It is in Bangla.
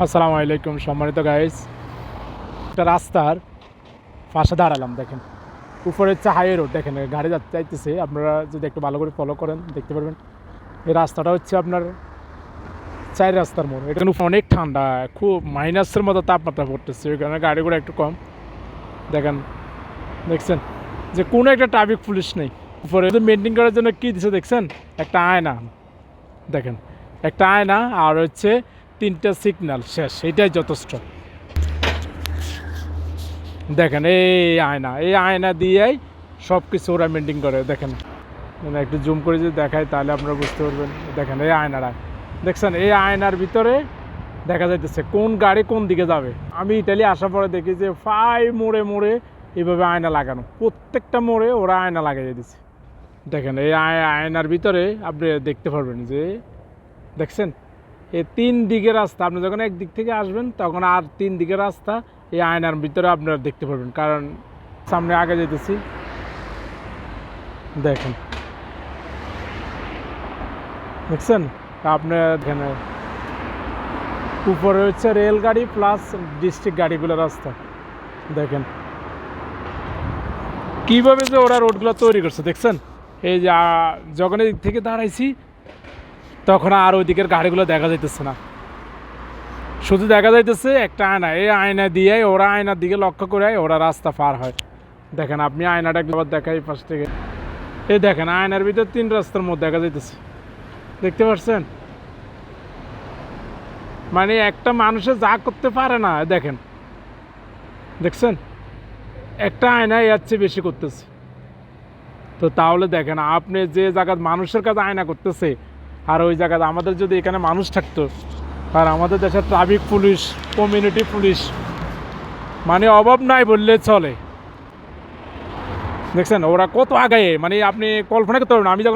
আসসালামু আলাইকুম সম্মানিত গাইস। একটা রাস্তার পাশে দাঁড়ালাম, দেখেন উপরে হচ্ছে হাই রোড, দেখেন গাড়ি যাইতেছে। আপনারা যদি একটু ভালো করে ফলো করেন দেখতে পারবেন এই রাস্তাটা হচ্ছে আপনার চার রাস্তার মোড়। এখানে অনেক ঠান্ডা, খুব মাইনাসের মতো তাপমাত্রা পড়তেছে, ওই কারণে গাড়িগুলো একটু কম। দেখেন, দেখছেন যে কোনো একটা ট্রাফিক পুলিশ নেই। উপরে মেনটেন করার জন্য কী দিচ্ছে দেখছেন, একটা আয়না, দেখেন একটা আয়না আর হচ্ছে তিনটা সিগন্যাল, শেষ, এটাই যথেষ্ট। দেখেন এই আয়না দিয়েই সব কিছু ওরা মেনটেন করে। দেখেন একটু জুম করে যদি দেখায় তাহলে আপনারা বুঝতে পারবেন। দেখেন এই আয়নাটা দেখছেন, এই আয়নার ভিতরে দেখা যাইতেছে কোন গাড়ি কোন দিকে যাবে। আমি ইটালি আসার পরে দেখি যে মোড়ে মোড়ে এইভাবে আয়না লাগানো, প্রত্যেকটা মোড়ে ওরা আয়না লাগিয়ে দিচ্ছে। দেখেন এই আয়নার ভিতরে আপনি দেখতে পারবেন যে, দেখছেন এই তিন দিকের রাস্তা, আপনি যখন একদিক থেকে আসবেন তখন আর তিন দিকের রাস্তা এই আয়নার ভিতরে আপনারা দেখতে পারবেন, কারণ সামনে আগে যেতেছি। দেখেন, দেখছেন আপনার এখানে উপরে হচ্ছে রেলগাড়ি প্লাস ডিস্ট্রিক্ট গাড়িগুলোর রাস্তা। দেখেন কীভাবে যে ওরা রোডগুলো তৈরি করছে, দেখছেন এই যে যখন এই দিক থেকে দাঁড়াইছি তখন আর ওই দিকের গাড়িগুলো দেখা যাইতেছে না, শুধু দেখা যাইতেছে একটা আয়না। এই আয়না দিয়ে ওরা আয়নার দিকে লক্ষ্য করে ওরা রাস্তা পার হয়। দেখেন আপনি আয়নাটা একবার দেখাই পাশ থেকে, এই দেখেন আয়নার ভিতর তিন রাস্তার মধ্যে দেখা যাইতেছে, দেখতে পাচ্ছেন? মানে একটা মানুষে যা করতে পারে না, দেখেন দেখছেন একটা আয়না এর চেয়ে বেশি করতেছে। তো তাহলে দেখেন আপনি যে জায়গায় মানুষের কাছে আয়না করতেছে, আর ওই জায়গায় আমাদের যদি এখানে মানুষ থাকতো, আর আমাদের দেশের ট্রাফিক পুলিশ, কমিউনিটি পুলিশ, মানে অভাব নাই বললে চলে। দেখছেন ওরা কত আগায়, মানে আপনি কল্পনা করতে পারবেন। আমি যখন